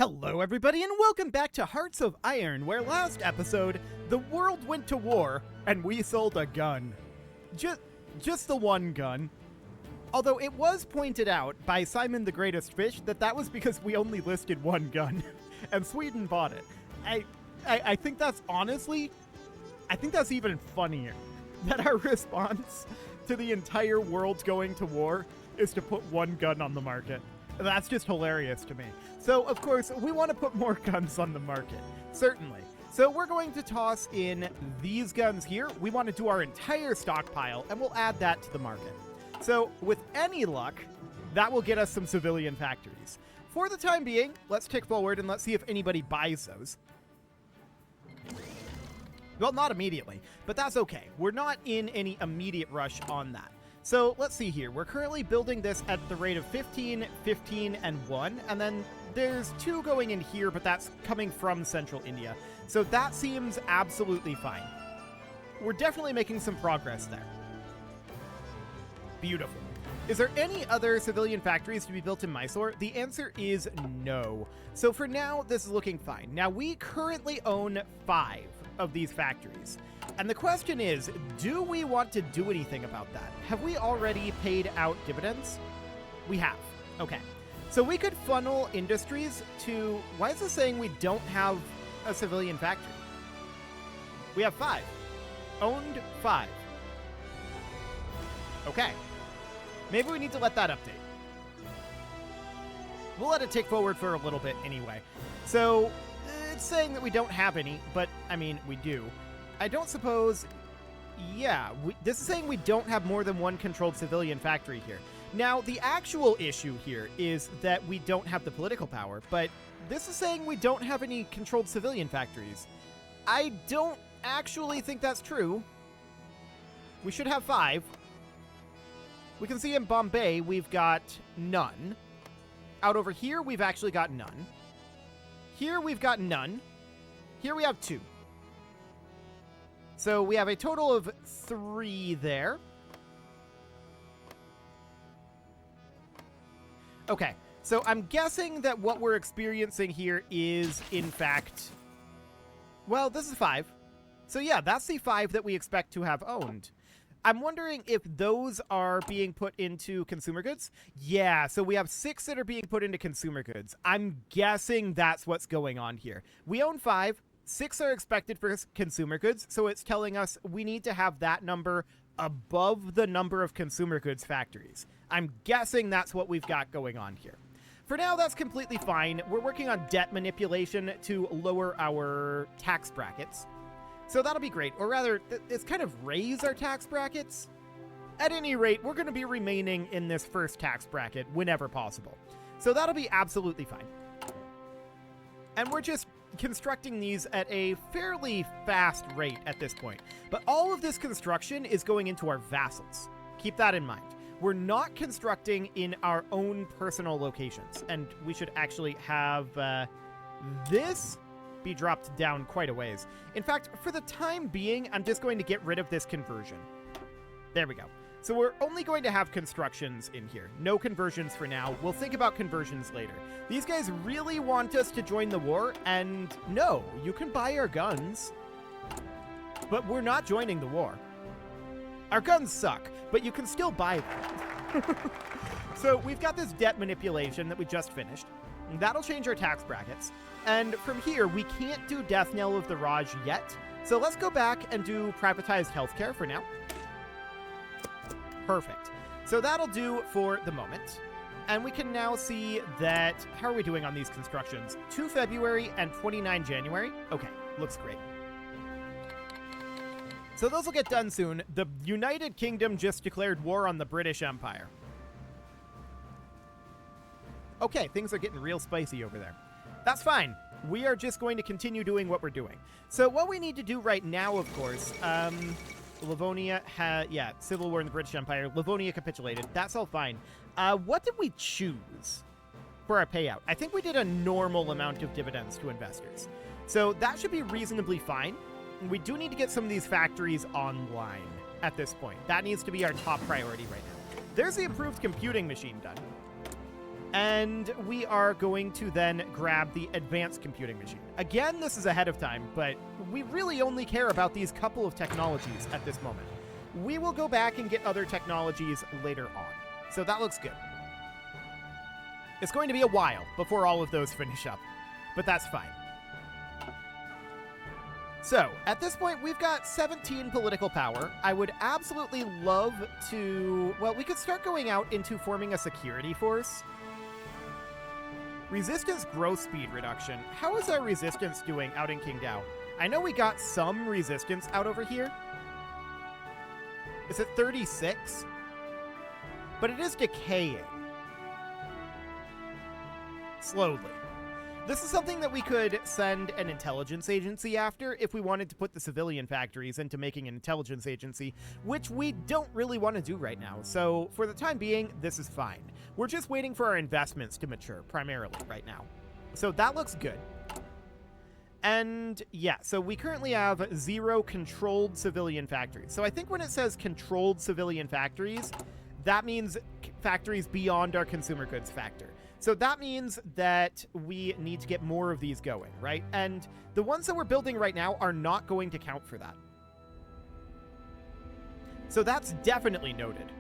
Hello everybody and welcome back to Hearts of Iron, where last episode, the world went to war and we sold a gun. Just the one gun. Although it was pointed out by Simon the Greatest Fish that that was because we only listed one gun and Sweden bought it. I think that's honestly, I think that's even funnier. That our response to the entire world going to war is to put one gun on the market. That's just hilarious to me. So, of course, we want to put more guns on the market. Certainly. So we're going to toss in these guns here. We want to do our entire stockpile, and we'll add that to the market. So, with any luck, that will get us some civilian factories. For the time being, let's tick forward and let's see if anybody buys those. Well, not immediately, but that's okay. We're not in any immediate rush on that. So let's see here. We're currently building this at the rate of 15, 15, and 1. And then there's 2 going in here, but that's coming from central India. So that seems absolutely fine. We're definitely making some progress there. Beautiful. Is there any other civilian factories to be built in Mysore? The answer is no. So for now, this is looking fine. Now, we currently own 5 of these factories. And the question is, do we want to do anything about that? Have we already paid out dividends? We have. Okay. So we could funnel industries to... Why is this saying we don't have a civilian factory? We have 5. Owned 5. Okay. Maybe we need to let that update. We'll let it tick forward for a little bit anyway. So it's saying that we don't have any, but I mean, we do. I don't suppose... Yeah, this is saying we don't have more than one controlled civilian factory here. Now, the actual issue here is that we don't have the political power, but this is saying we don't have any controlled civilian factories. I don't actually think that's true. We should have 5. We can see in Bombay we've got none. Out over here, we've actually got none. Here, we've got none. Here, we have 2. So we have a total of 3 there. Okay, so I'm guessing that what we're experiencing here is, in fact... Well, this is 5. So yeah, that's the 5 that we expect to have owned. I'm wondering if those are being put into consumer goods. Yeah, so we have 6 that are being put into consumer goods. I'm guessing that's what's going on here. We own 5. 6 are expected for consumer goods, so it's telling us we need to have that number above the number of consumer goods factories. I'm guessing that's what we've got going on here. For now, that's completely fine. We're working on debt manipulation to lower our tax brackets. So that'll be great. Or rather, it's kind of raise our tax brackets. At any rate, we're going to be remaining in this first tax bracket whenever possible. So that'll be absolutely fine. And we're just constructing these at a fairly fast rate at this point. But all of this construction is going into our vassals. Keep that in mind. We're not constructing in our own personal locations. And we should actually have this be dropped down quite a ways. In fact, for the time being, I'm just going to get rid of this conversion. There we go. So we're only going to have constructions in here. No conversions for now. We'll think about conversions later. These guys really want us to join the war, and no, you can buy our guns, but we're not joining the war. Our guns suck, but you can still buy them. So we've got this debt manipulation that we just finished. That'll change our tax brackets. And from here, we can't do Death Knell of the Raj yet. So let's go back and do privatized healthcare for now. Perfect. So that'll do for the moment. And we can now see that... How are we doing on these constructions? 2 February and 29 January? Okay, looks great. So those will get done soon. The United Kingdom just declared war on the British Empire. Okay, things are getting real spicy over there. That's fine. We are just going to continue doing what we're doing. So what we need to do right now, of course... Livonia had, yeah, civil war in the British Empire. Livonia capitulated. That's all fine. What did we choose for our payout? I think we did a normal amount of dividends to investors. So that should be reasonably fine. We do need to get some of these factories online at this point. That needs to be our top priority right now. There's the improved computing machine done. And we are going to then grab the advanced computing machine. Again, this is ahead of time, but we really only care about these couple of technologies at this moment. We will go back and get other technologies later on. So that looks good. It's going to be a while before all of those finish up, but that's fine. So, at this point, we've got 17 political power. I would absolutely love to... Well, we could start going out into forming a security force. Resistance growth speed reduction. How is our resistance doing out in Qingdao? I know we got some resistance out over here. Is it 36? But it is decaying. Slowly. This is something that we could send an intelligence agency after if we wanted to put the civilian factories into making an intelligence agency, which we don't really want to do right now. So for the time being, this is fine. We're just waiting for our investments to mature primarily right now. So that looks good. And yeah, so we currently have 0 controlled civilian factories. So I think when it says controlled civilian factories, that means factories beyond our consumer goods factor. So that means that we need to get more of these going, right? And the ones that we're building right now are not going to count for that. So that's definitely noted.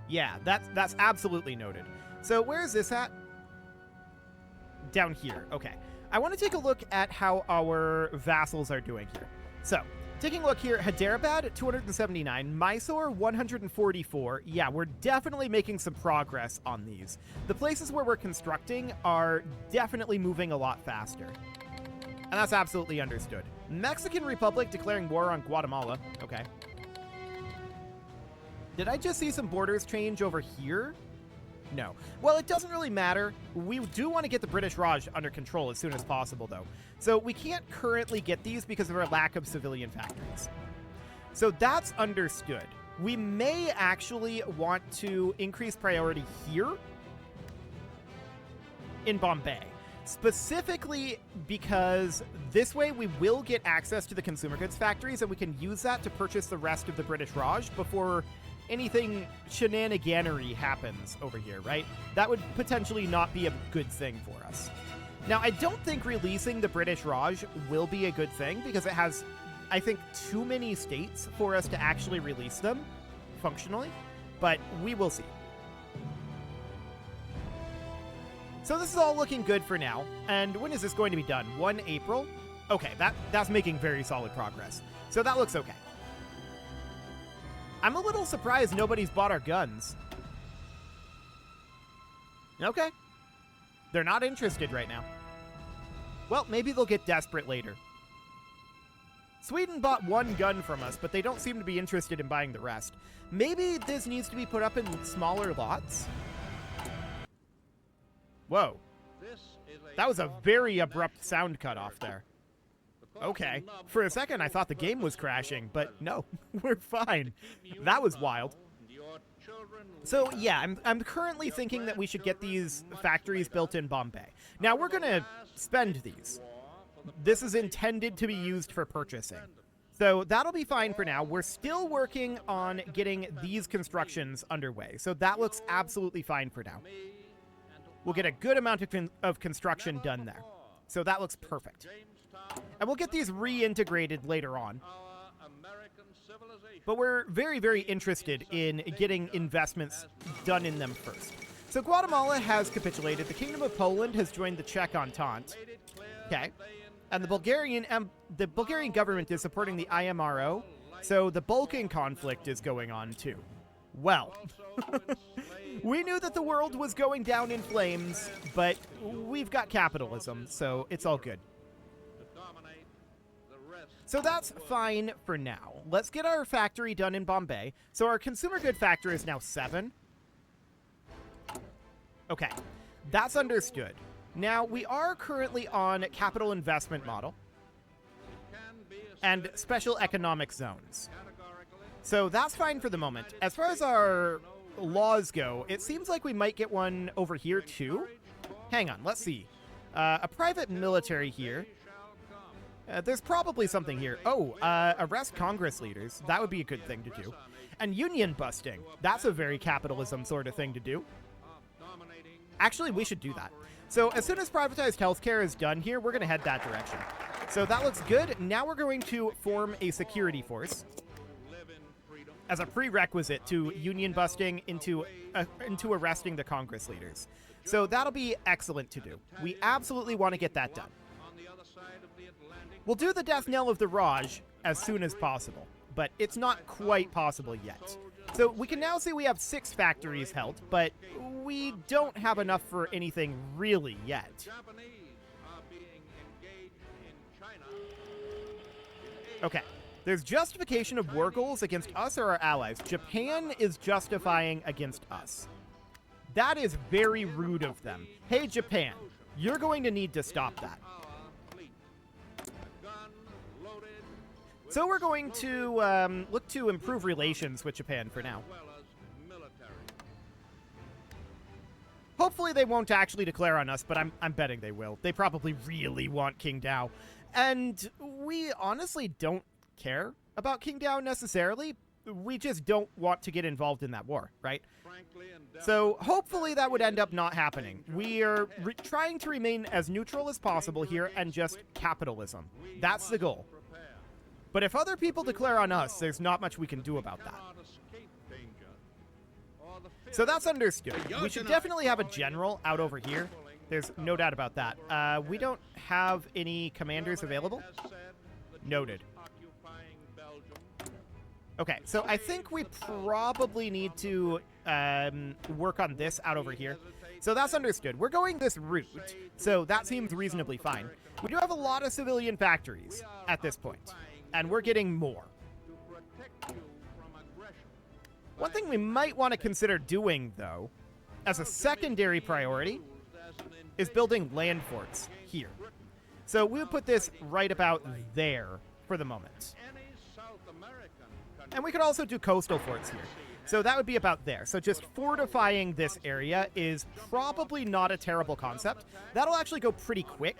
Yeah, that's absolutely noted. So where is this at? Down here. Okay. I want to take a look at how our vassals are doing here. So, taking a look here, Hyderabad, 279, Mysore, 144. Yeah, we're definitely making some progress on these. The places where we're constructing are definitely moving a lot faster. And that's absolutely understood. Mexican Republic declaring war on Guatemala. Okay. Did I just see some borders change over here? No. Well, it doesn't really matter. We do want to get the British Raj under control as soon as possible, though. So we can't currently get these because of our lack of civilian factories. So that's understood. We may actually want to increase priority here in Bombay. Specifically because this way we will get access to the consumer goods factories and we can use that to purchase the rest of the British Raj before anything shenaniganery happens over here, right? That would potentially not be a good thing for us. Now, I don't think releasing the British Raj will be a good thing because it has, I think, too many states for us to actually release them functionally, but we will see. So this is all looking good for now. And when is this going to be done? 1 April? Okay, that's making very solid progress. So that looks okay. I'm a little surprised nobody's bought our guns. Okay. They're not interested right now. Well, maybe they'll get desperate later. Sweden bought 1 gun from us, but they don't seem to be interested in buying the rest. Maybe this needs to be put up in smaller lots? Whoa. That was a very abrupt sound cut off there. Okay. For a second, I thought the game was crashing, but no, we're fine. That was wild. So, yeah, I'm currently thinking that we should get these factories built in Bombay. Now, we're going to spend these. This is intended to be used for purchasing. So that'll be fine for now. We're still working on getting these constructions underway. So that looks absolutely fine for now. We'll get a good amount of construction done there. So that looks perfect. And we'll get these reintegrated later on. But we're very, very interested in getting investments done in them first. So Guatemala has capitulated. The Kingdom of Poland has joined the Czech Entente. Okay. And the Bulgarian government is supporting the IMRO. So the Balkan conflict is going on too. Well, we knew that the world was going down in flames, but we've got capitalism, so it's all good. So that's fine for now. Let's get our factory done in Bombay. So our consumer good factor is now 7. Okay, that's understood. Now, we are currently on capital investment model and special economic zones. So that's fine for the moment. As far as our laws go, it seems like we might get one over here too. Hang on, let's see. A private military here. There's probably something here. Oh, arrest Congress leaders. That would be a good thing to do. And union busting. That's a very capitalism sort of thing to do. Actually, we should do that. So as soon as privatized healthcare is done here, we're going to head that direction. So that looks good. Now we're going to form a security force as a prerequisite to union busting into arresting the Congress leaders. So that'll be excellent to do. We absolutely want to get that done. We'll do the death knell of the Raj as soon as possible, but it's not quite possible yet. So we can now see we have 6 factories held, but we don't have enough for anything really yet. Okay, there's justification of war goals against us or our allies. Japan is justifying against us. That is very rude of them. Hey, Japan, you're going to need to stop that. So we're going to look to improve relations with Japan for now. Hopefully they won't actually declare on us, but I'm betting they will. They probably really want King Dao. And we honestly don't care about King Dao necessarily. We just don't want to get involved in that war, right? So hopefully that would end up not happening. We are trying to remain as neutral as possible here and just capitalism. That's the goal. But if other people declare on us, there's not much we can do about that. So that's understood. We should definitely have a general out over here. There's no doubt about that. We don't have any commanders available. Noted. Okay, so I think we probably need to work on this out over here. So that's understood. We're going this route, so that seems reasonably fine. We do have a lot of civilian factories at this point, and we're getting more. One thing we might want to consider doing, though, as a secondary priority, is building land forts here. So we would put this right about there for the moment. And we could also do coastal forts here. So that would be about there. So just fortifying this area is probably not a terrible concept. That'll actually go pretty quick.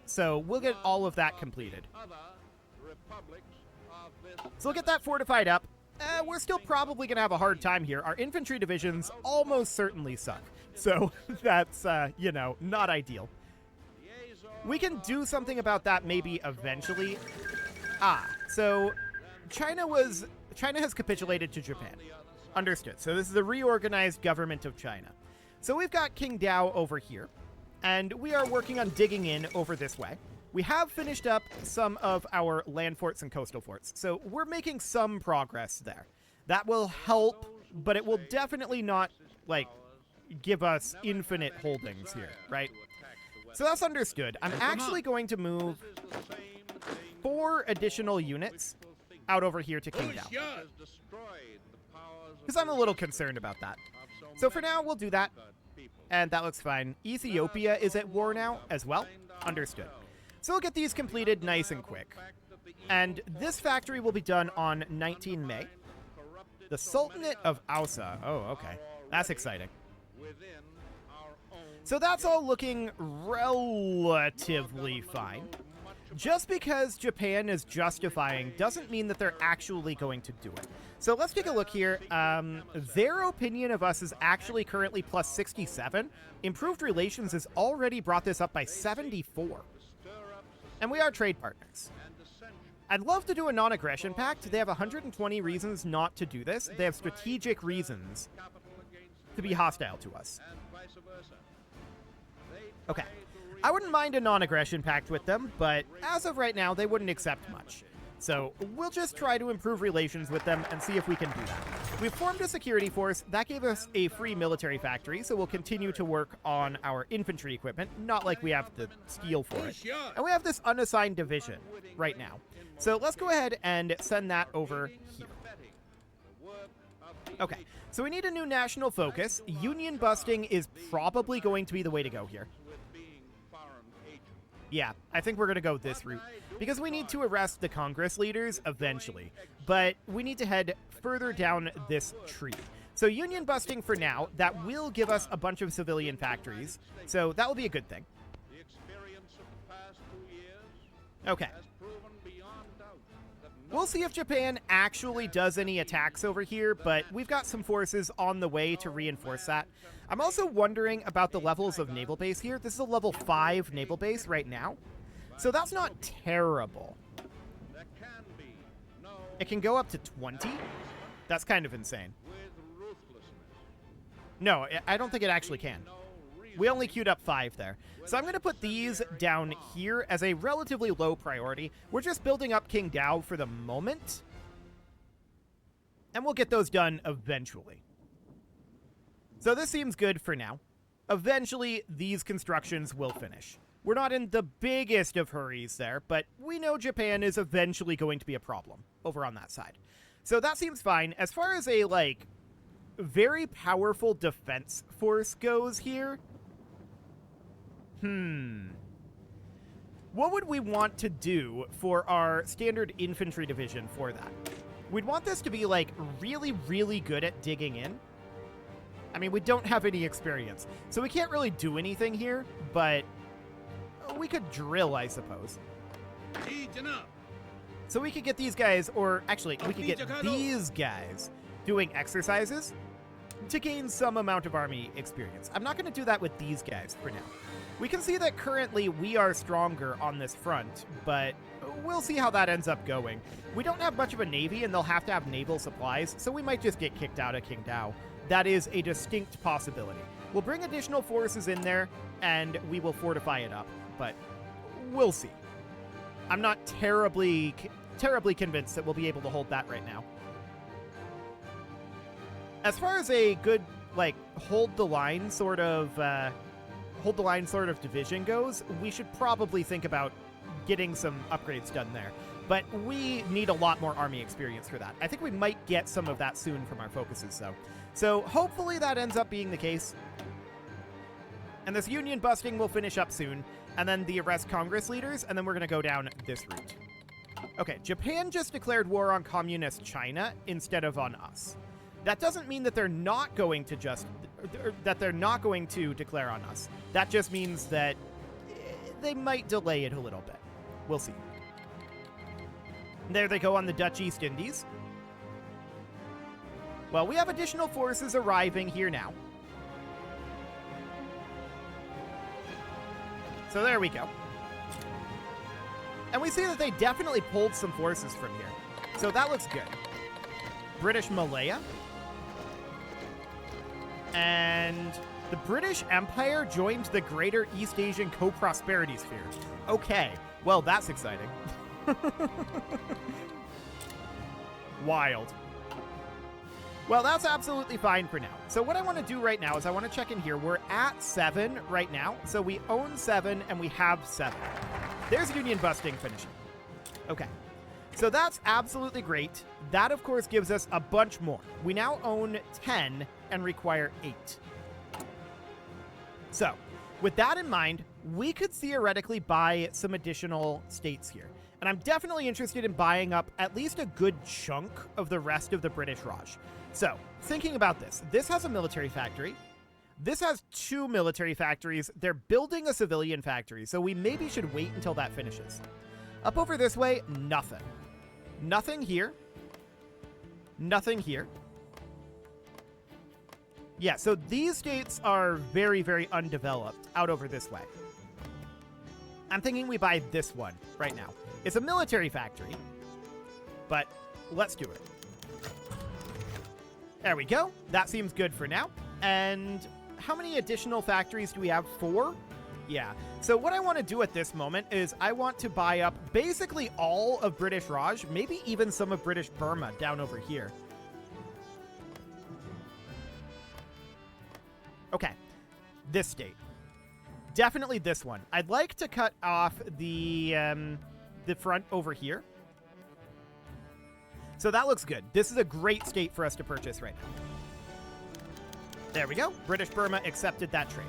So we'll get all of that completed. So we'll get that fortified up. We're still probably going to have a hard time here. Our infantry divisions almost certainly suck. So that's, you know, not ideal. We can do something about that maybe eventually. So China has capitulated to Japan. Understood. So this is the reorganized government of China. So we've got King Dao over here, and we are working on digging in over this way. We have finished up some of our land forts and coastal forts, so we're making some progress there. That will help, but it will definitely not, like, give us infinite holdings here, right? So that's understood. I'm actually going to move 4 additional units out over here to King Dao, because I'm a little concerned about that. So for now, we'll do that, and that looks fine. Ethiopia is at war now as well. Understood. So we'll get these completed nice and quick. And this factory will be done on 19 May. The Sultanate of Ausa. Oh, okay. That's exciting. So that's all looking relatively fine. Just because Japan is justifying doesn't mean that they're actually going to do it. So let's take a look here. Their opinion of us is actually currently plus 67. Improved relations has already brought this up by 74. And we are trade partners. I'd love to do a non-aggression pact. They have 120 reasons not to do this. They have strategic reasons to be hostile to us. Okay. I wouldn't mind a non-aggression pact with them, but as of right now, they wouldn't accept much. So we'll just try to improve relations with them and see if we can do that. We've formed a security force. That gave us a free military factory, so we'll continue to work on our infantry equipment, not like we have the steel for it. And we have this unassigned division right now. So let's go ahead and send that over here. Okay, so we need a new national focus. Union busting is probably going to be the way to go here. Yeah, I think we're going to go this route, because we need to arrest the Congress leaders eventually, but we need to head further down this tree. So union busting for now, that will give us a bunch of civilian factories, so that will be a good thing. We'll see if Japan actually does any attacks over here, but we've got some forces on the way to reinforce that. I'm also wondering about the levels of naval base here. This is a level 5 naval base right now, so that's not terrible. It can go up to 20. That's kind of insane. No, I don't think it actually can. We only queued up 5 there. So I'm going to put these down here as a relatively low priority. We're just building up King Dao for the moment. And we'll get those done eventually. So this seems good for now. Eventually, these constructions will finish. We're not in the biggest of hurries there, but we know Japan is eventually going to be a problem over on that side. So that seems fine. As far as a, like, very powerful defense force goes here, what would we want to do for our standard infantry division for that? We'd want this to be, like, really, really good at digging in. I mean, we don't have any experience, so we can't really do anything here, but we could drill, I suppose. So we could get these guys, or actually, we could get these guys doing exercises to gain some amount of army experience. I'm not going to do that with these guys for now. We can see that currently we are stronger on this front, but we'll see how that ends up going. We don't have much of a navy, and they'll have to have naval supplies, so we might just get kicked out of King Dao. That is a distinct possibility. We'll bring additional forces in there, and we will fortify it up, but we'll see. I'm not terribly convinced that we'll be able to hold that right now. As far as a good, like, hold the line sort of division goes, we should probably think about getting some upgrades done there. But we need a lot more army experience for that. I think we might get some of that soon from our focuses, though. So hopefully that ends up being the case. And this union busting will finish up soon, and then the arrest Congress leaders, and then we're going to go down this route. Okay, Japan just declared war on communist China instead of on us. That doesn't mean that they're not going to declare on us. That just means that they might delay it a little bit. We'll see. There they go on the Dutch East Indies. Well, we have additional forces arriving here now. So there we go. And we see that they definitely pulled some forces from here. So that looks good. British Malaya. And the British Empire joined the Greater East Asian Co-Prosperity Sphere. Okay, well, that's exciting. Wild. Well, that's absolutely fine for now. So what I want to do right now is I want to check in here. We're at 7 right now. So we own 7 and we have 7. There's union busting finishing. Okay. So that's absolutely great. That, of course, gives us a bunch more. We now own 10 and require 8. So, with that in mind, we could theoretically buy some additional states here. And I'm definitely interested in buying up at least a good chunk of the rest of the British Raj. So, thinking about this, this has a military factory. This has 2 military factories. They're building a civilian factory, so we maybe should wait until that finishes. Up over this way, nothing. Nothing here. Nothing here. Yeah, so these states are very, very undeveloped out over this way. I'm thinking we buy this one right now. It's a military factory, but let's do it. There we go. That seems good for now. And how many additional factories do we have? 4? Yeah. So what I want to do at this moment is I want to buy up basically all of British Raj, maybe even some of British Burma down over here. Okay. This state. Definitely this one. I'd like to cut off the front over here. So that looks good. This is a great state for us to purchase right now. There we go. British Burma accepted that trade.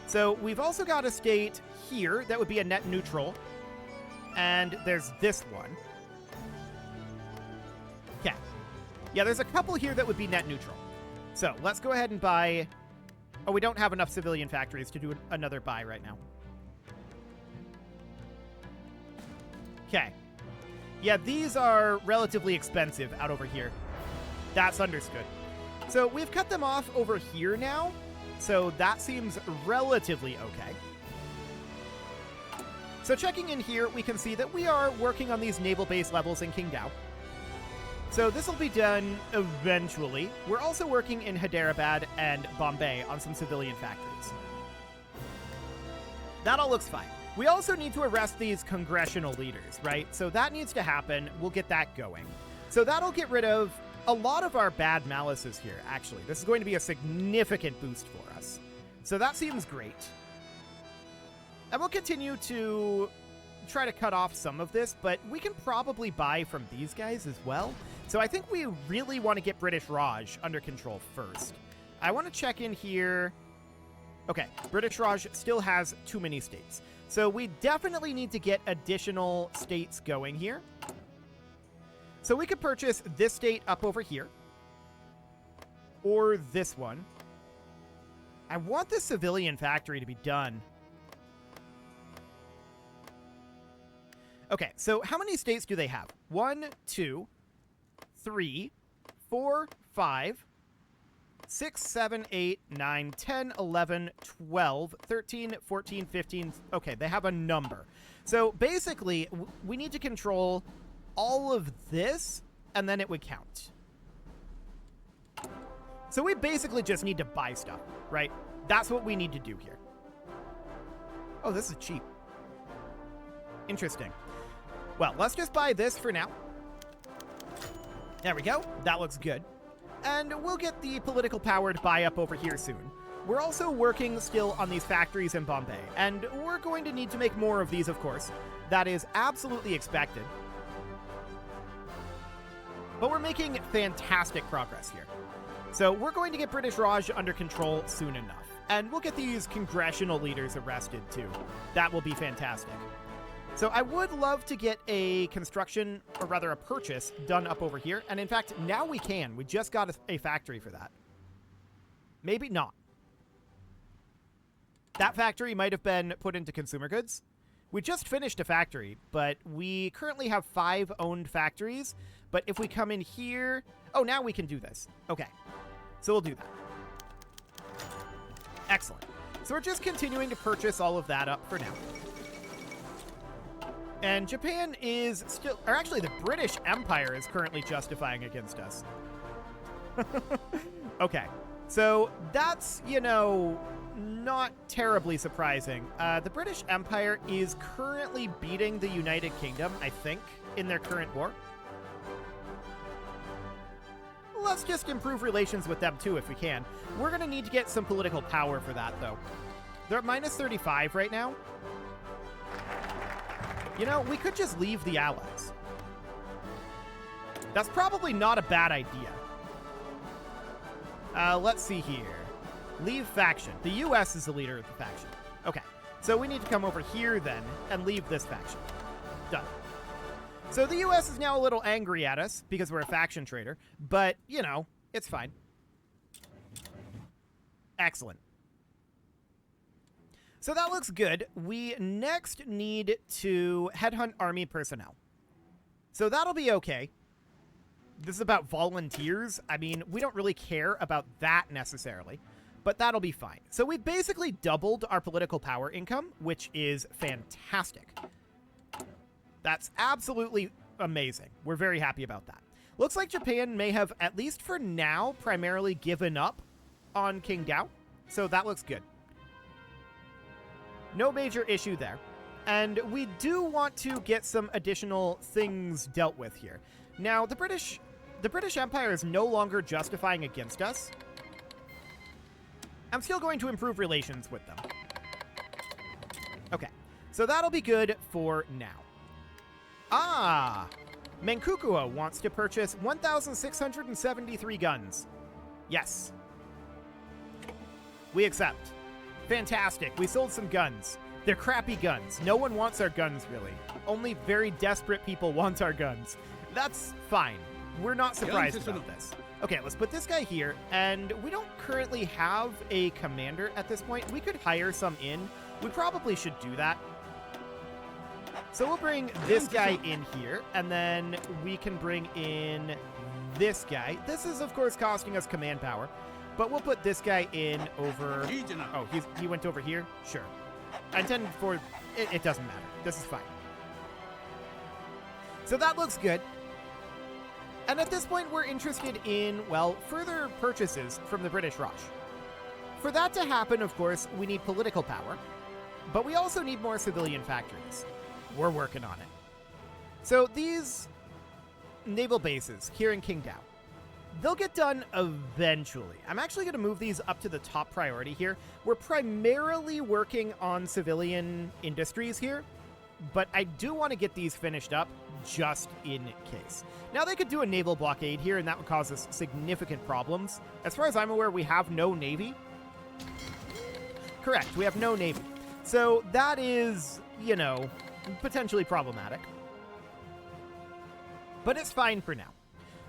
So we've also got a state here that would be a net neutral. And there's this one. Okay. Yeah, there's a couple here that would be net neutral. So let's go ahead and buy... Oh, we don't have enough civilian factories to do another buy right now. Okay. Yeah, these are relatively expensive out over here. That's understood. So we've cut them off over here now, so that seems relatively okay. So checking in here, we can see that we are working on these naval base levels in Qingdao. So this will be done eventually. We're also working in Hyderabad and Bombay on some civilian factories. That all looks fine. We also need to arrest these congressional leaders, right? So that needs to happen. We'll get that going. So that'll get rid of a lot of our bad malices here, actually. This is going to be a significant boost for us. So that seems great. And we'll continue to try to cut off some of this, but we can probably buy from these guys as well. So I think we really want to get British Raj under control first. I want to check in here. Okay, British Raj still has too many states. So we definitely need to get additional states going here. So we could purchase this state up over here. Or this one. I want this civilian factory to be done. Okay, so how many states do they have? 1, 2, 3, 4, 5, 6, 7, 8, 9, 10, 11, 12, 13, 14, 15. Okay, they have a number. So basically, we need to control all of this, and then it would count. So we basically just need to buy stuff, right? That's what we need to do here. Oh, this is cheap. Interesting. Well, let's just buy this for now. There we go. That looks good. And we'll get the political power to buy up over here soon. We're also working still on these factories in Bombay, and we're going to need to make more of these, of course. That is absolutely expected. But we're making fantastic progress here. So we're going to get British Raj under control soon enough. And we'll get these congressional leaders arrested too. That will be fantastic. So I would love to get a construction, or rather a purchase, done up over here. And in fact, now we can. We just got a factory for that. Maybe not. That factory might have been put into consumer goods. We just finished a factory, but we currently have 5 owned factories. But if we come in here... Oh, now we can do this. Okay. So we'll do that. Excellent. So we're just continuing to purchase all of that up for now. And Japan is still... Or actually, the British Empire is currently justifying against us. Okay. So that's, you know, not terribly surprising. The British Empire is currently beating the United Kingdom, I think, in their current war. Let's just improve relations with them, too, if we can. We're going to need to get some political power for that, though. They're at minus 35 right now. You know, we could just leave the Allies. That's probably not a bad idea. Let's see here. Leave faction. The U.S. is the leader of the faction. Okay, so we need to come over here, then, and leave this faction. Done. So the U.S. is now a little angry at us because we're a faction trader, but, you know, it's fine. Excellent. So that looks good. We next need to headhunt army personnel. So that'll be okay. This is about volunteers. I mean, we don't really care about that necessarily, but that'll be fine. So we basically doubled our political power income, which is fantastic. That's absolutely amazing. We're very happy about that. Looks like Japan may have, at least for now, primarily given up on Qingdao. So that looks good. No major issue there. And we do want to get some additional things dealt with here. Now, the British Empire is no longer justifying against us. I'm still going to improve relations with them. Okay, so that'll be good for now. Ah! Manchukuo wants to purchase 1,673 guns. Yes. We accept. Fantastic. We sold some guns. They're crappy guns. No one wants our guns, really. Only very desperate people want our guns. That's fine. We're not surprised about this. Okay, let's put this guy here. And we don't currently have a commander at this point. We could hire some in. We probably should do that. So we'll bring this guy in here, and then we can bring in this guy. This is, of course, costing us command power, but we'll put this guy in over... Oh, he went over here? Sure. I intended for... It doesn't matter. This is fine. So that looks good. And at this point, we're interested in, well, further purchases from the British Raj. For that to happen, of course, we need political power, but we also need more civilian factories. We're working on it. So these naval bases here in Qingdao, they'll get done eventually. I'm actually going to move these up to the top priority here. We're primarily working on civilian industries here, but I do want to get these finished up just in case. Now, they could do a naval blockade here, and that would cause us significant problems. As far as I'm aware, we have no navy. Correct, we have no navy. So that is, you know, potentially problematic. But it's fine for now.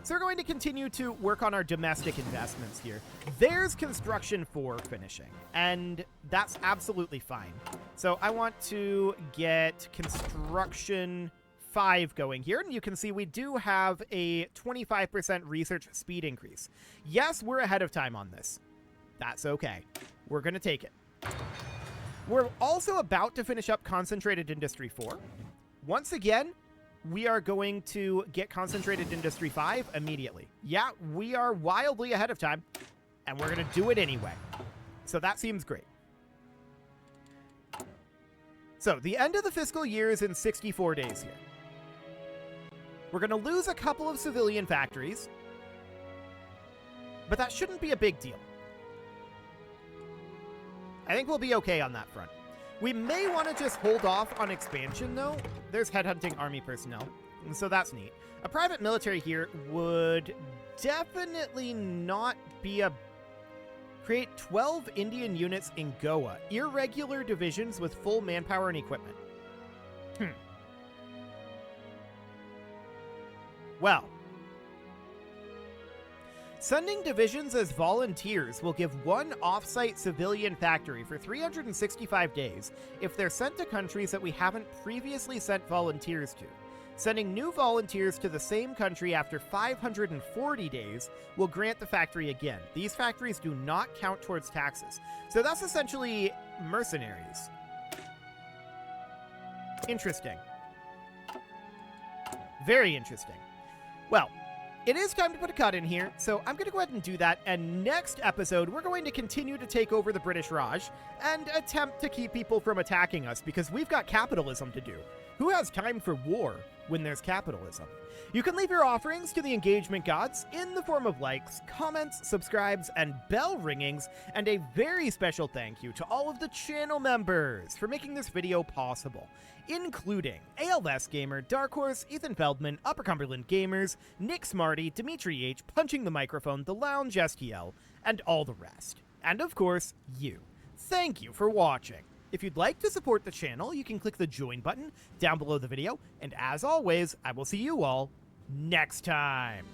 So we're going to continue to work on our domestic investments here. There's construction 4 finishing, and that's absolutely fine. So I want to get construction 5 going here, and you can see we do have a 25% research speed increase. Yes, we're ahead of time on this. That's okay. We're going to take it. We're also about to finish up Concentrated Industry 4. Once again, we are going to get Concentrated Industry 5 immediately. Yeah, we are wildly ahead of time, and we're going to do it anyway. So that seems great. So the end of the fiscal year is in 64 days here. We're going to lose a couple of civilian factories, but that shouldn't be a big deal. I think we'll be okay on that front. We may want to just hold off on expansion, though. There's headhunting army personnel, and so that's neat. A private military here would definitely not be a... Create 12 Indian units in Goa. Irregular divisions with full manpower and equipment. Well... Sending divisions as volunteers will give one off-site civilian factory for 365 days if they're sent to countries that we haven't previously sent volunteers to. Sending new volunteers to the same country after 540 days will grant the factory again. These factories do not count towards taxes. So that's essentially mercenaries. Interesting. Very interesting. Well, it is time to put a cut in here, so I'm going to go ahead and do that, and next episode, we're going to continue to take over the British Raj and attempt to keep people from attacking us, because we've got capitalism to do. Who has time for war when there's capitalism? You can leave your offerings to the engagement gods in the form of likes, comments, subscribes, and bell ringings, and a very special thank you to all of the channel members for making this video possible, including ALS Gamer, Dark Horse, Ethan Feldman, Upper Cumberland Gamers, Nick Smarty, Dimitri H, Punching the Microphone, The Lounge STL, and all the rest. And of course, you. Thank you for watching. If you'd like to support the channel, you can click the join button down below the video, and as always, I will see you all next time.